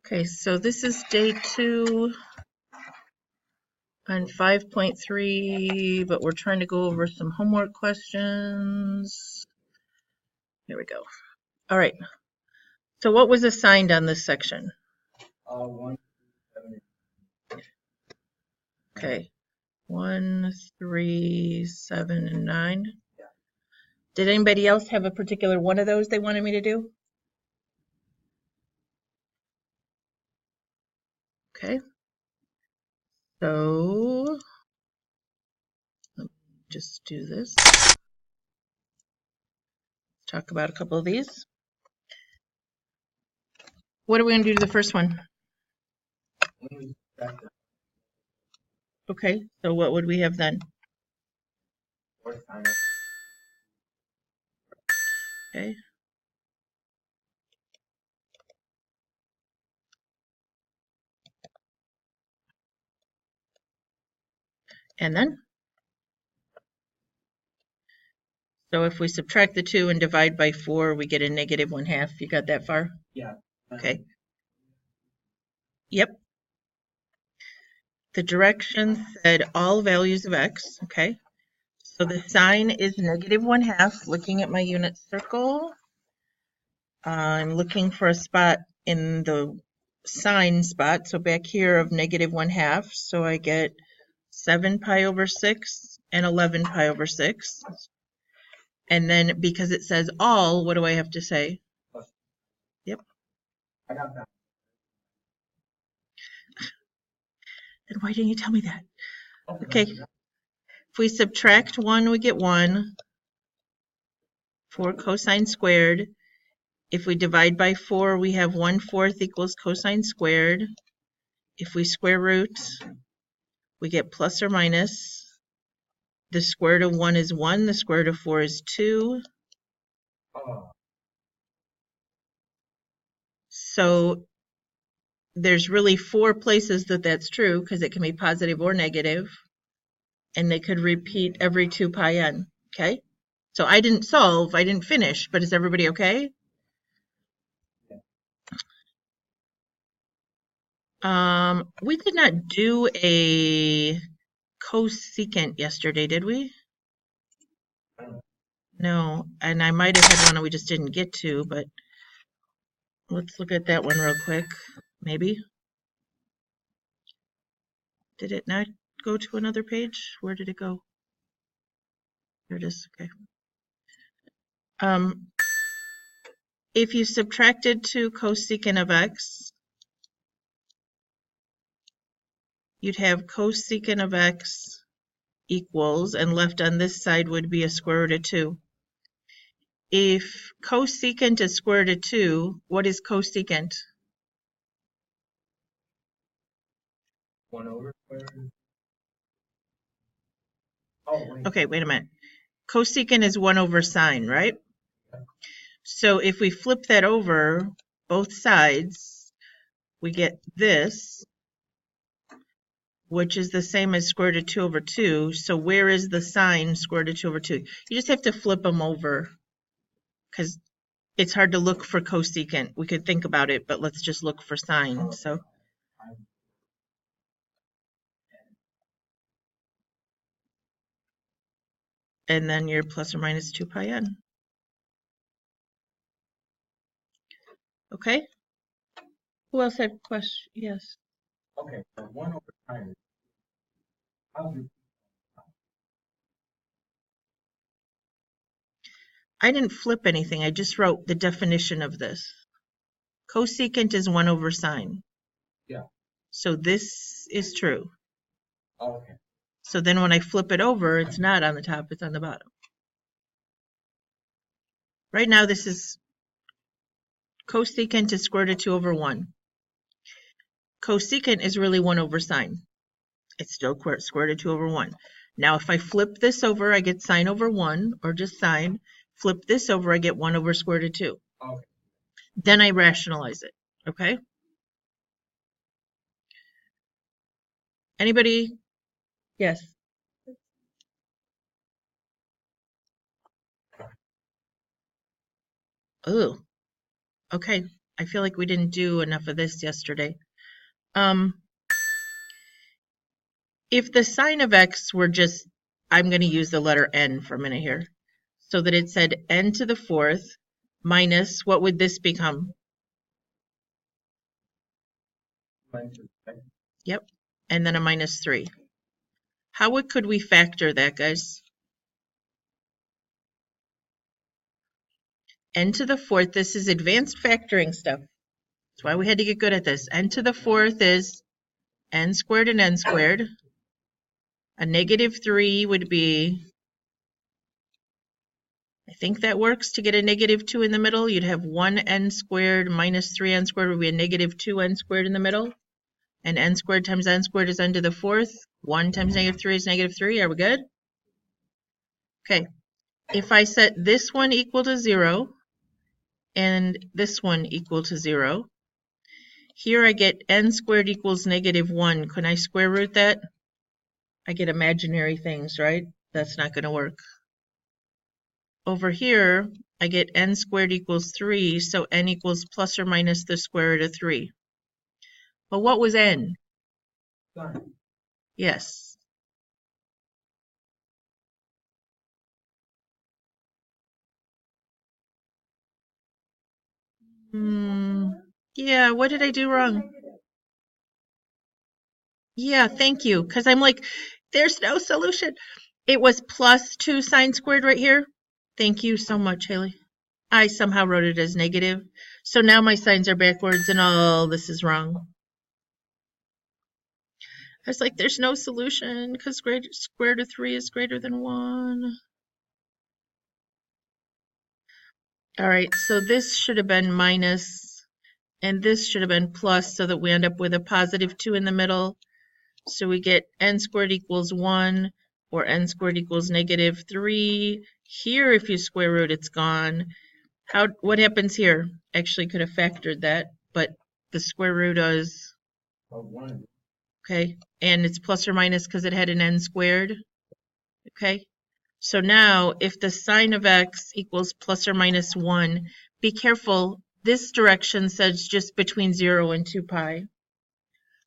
Okay, so this is day 2 on 5.3, but we're trying to go over some homework questions. Here we go. All right. So what was assigned on this section? 1, 7. Okay. 1, 3, 7, and 9. Yeah. Did anybody else have a particular one of those they wanted me to do? Okay. So let me just do this. Talk about a couple of these. What are we going to do to the first one? Okay, so what would we have then? Okay. And then? So if we subtract the 2 and divide by 4, we get a negative 1/2. You got that far? Yeah. Okay. Yep. The direction said all values of x. Okay. So the sign is negative 1/2. Looking at my unit circle, I'm looking for a spot in the sign spot. So back here of negative 1/2. So I get 7 pi over 6 and 11 pi over 6. And then because it says all, what do I have to say? Yep. I got that. Then why didn't you tell me that? Okay. If we subtract 1, we get 1. 4 cosine squared. If we divide by 4, we have 1/4 equals cosine squared. If we square root, we get plus or minus. The square root of 1 is 1. The square root of 4 is 2. So there's really 4 places that that's true because it can be positive or negative. And they could repeat every 2 pi n. Okay? So I didn't solve, I didn't finish, but is everybody okay? We did not do a cosecant yesterday, did we? No, and I might have had one that we just didn't get to, but let's look at that one real quick, maybe. Did it not go to another page? Where did it go? There it is, okay. If you subtracted 2 cosecant of x, you'd have cosecant of x equals, and left on this side would be a square root of 2. If cosecant is square root of 2, what is cosecant? 1 over square root. Oh, wait. Okay, wait a minute. Cosecant is 1 over sine, right? So if we flip that over, both sides, we get this, which is the same as square root of 2 over 2. So where is the sign square root of 2 over 2? You just have to flip them over because it's hard to look for cosecant. We could think about it, but let's just look for sine. So and then your plus or minus 2 pi n. Okay? Who else had a question? Yes. Okay, so 1 over sine. How do you? I didn't flip anything. I just wrote the definition of this. Cosecant is 1 over sine. Yeah. So this is true. Okay. So then when I flip it over, it's not on the top, it's on the bottom. Right now, this is cosecant is square root of 2 over 1. Cosecant is really 1 over sine. It's still square root of 2 over 1. Now, if I flip this over, I get sine over 1, or just sine. Flip this over, I get 1 over square root of 2. Okay. Then I rationalize it, okay? Anybody? Yes. Ooh. Okay, I feel like we didn't do enough of this yesterday. If the sine of x were just, I'm going to use the letter n for a minute here, so that it said n to the fourth minus, what would this become? Yep, and then a minus 3. How could we factor that, guys? N to the fourth, this is advanced factoring stuff. That's why we had to get good at this. N to the fourth is n squared and n squared. A negative 3 would be, I think that works to get a negative 2 in the middle. You'd have 1n squared minus 3n squared would be a negative 2n squared in the middle. And n squared times n squared is n to the fourth. 1 times negative 3 is negative 3. Are we good? Okay. If I set this one equal to 0 and this one equal to 0, here I get n squared equals negative 1. Can I square root that? I get imaginary things, right? That's not going to work. Over here, I get n squared equals 3, so n equals plus or minus the square root of 3. But what was n? Sine. Yes. Yeah, what did I do wrong? Yeah, thank you. Because I'm like, there's no solution. It was plus 2 sine squared right here. Thank you so much, Haley. I somehow wrote it as negative. So now my signs are backwards and all this is wrong. I was like, there's no solution because square root of 3 is greater than 1. All right, so this should have been minus, and this should have been plus, so that we end up with a positive 2 in the middle. So we get n squared equals 1, or n squared equals negative 3. Here, if you square root, it's gone. What happens here? Actually could have factored that, but the square root is, okay, and it's plus or minus because it had an n squared. Okay, so now if the sine of x equals plus or minus 1, be careful. This direction says just between 0 and 2 pi.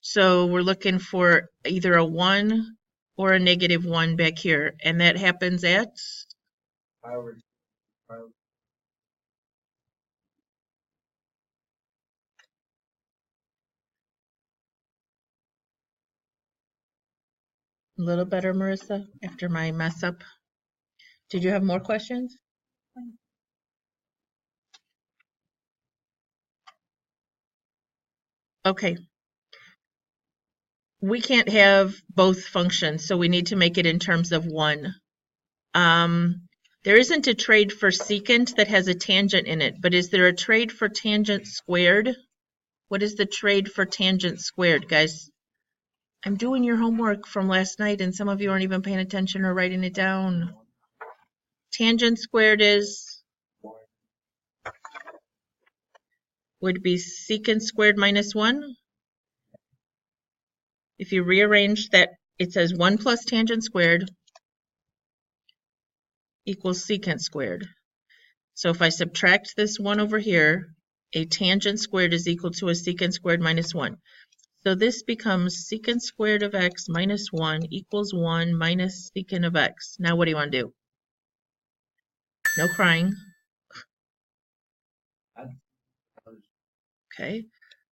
So we're looking for either a 1 or a negative 1 back here, and that happens at? A little better, Marissa, after my mess up. Did you have more questions? Okay. We can't have both functions, so we need to make it in terms of 1. There isn't a trade for secant that has a tangent in it, but is there a trade for tangent squared? What is the trade for tangent squared, guys? I'm doing your homework from last night, and some of you aren't even paying attention or writing it down. Tangent squared would be secant squared minus 1. If you rearrange that, it says 1 plus tangent squared equals secant squared. So if I subtract this 1 over here, a tangent squared is equal to a secant squared minus 1. So this becomes secant squared of x minus 1 equals 1 minus secant of x. Now what do you want to do? No crying. Okay,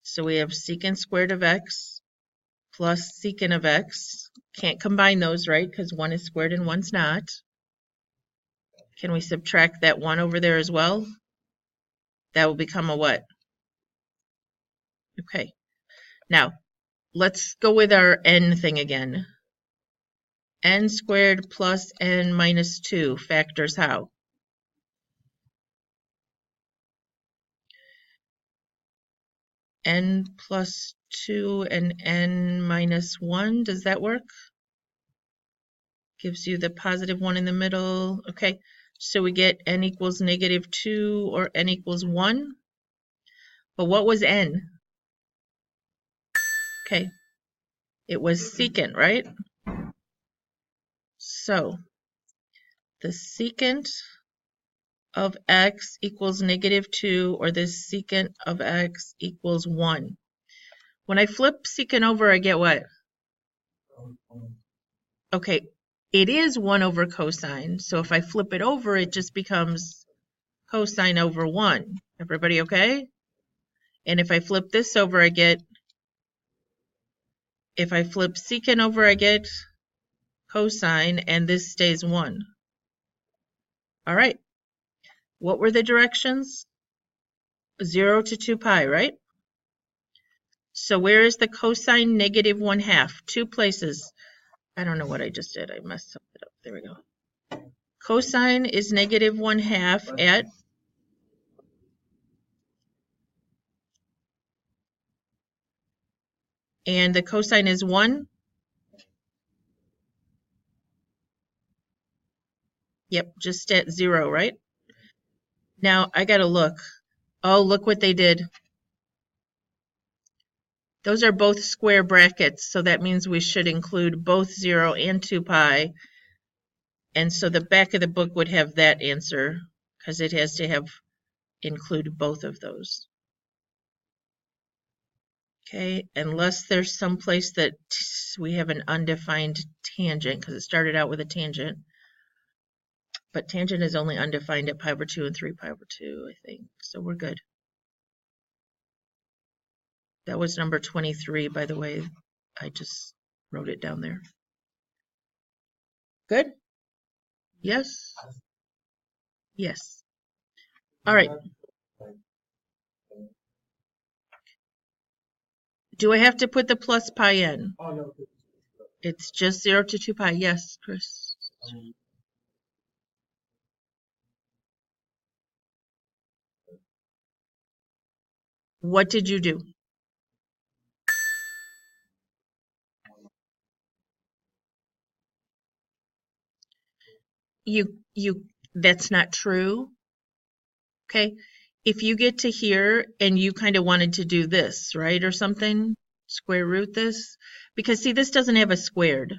so we have secant squared of x plus secant of x. Can't combine those, right? Because one is squared and one's not. Can we subtract that 1 over there as well? That will become a what? Okay, now let's go with our n thing again. N squared plus n minus 2 factors how? N plus 2 and n minus 1, does that work? Gives you the positive 1 in the middle. Okay, so we get n equals negative 2 or n equals 1. But what was n? Okay, it was secant, right? So the secant of x equals -2, or the secant of x equals 1. When I flip secant over, I get what? Okay, it is 1 over cosine, so if I flip it over, it just becomes cosine over 1. Everybody okay? And if I flip this over, if I flip secant over, I get cosine, and this stays 1. All right. What were the directions? 0 to 2 pi, right? So where is the cosine -1/2? Two places. I don't know what I just did. I messed it up. There we go. Cosine is -1/2 at, and the cosine is 1. Yep, just at 0, right? Now I gotta look. Oh, look what they did. Those are both square brackets, so that means we should include both 0 and 2 pi. And so the back of the book would have that answer, because it has to include both of those. Okay, unless there's some place that we have an undefined tangent, because it started out with a tangent. But tangent is only undefined at pi over 2 and 3 pi over 2, I think. So we're good. That was number 23, by the way. I just wrote it down there. Good? Yes? Yes. All right. Do I have to put the plus pi in? Oh, no. It's just 0 to 2 pi. Yes, Chris. What did you do? That's not true. Okay. If you get to here and you kind of wanted to do this, right, or something, square root this, because see, this doesn't have a squared.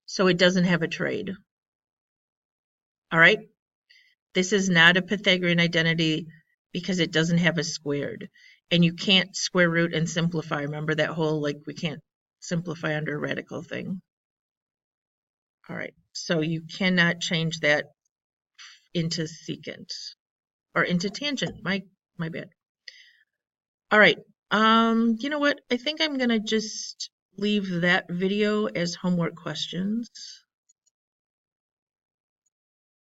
So it doesn't have a trade. All right. This is not a Pythagorean identity because it doesn't have a squared. And you can't square root and simplify. Remember that whole, like, we can't simplify under a radical thing. All right. So you cannot change that into secant or into tangent. My bad. All right. You know what? I think I'm going to just leave that video as homework questions.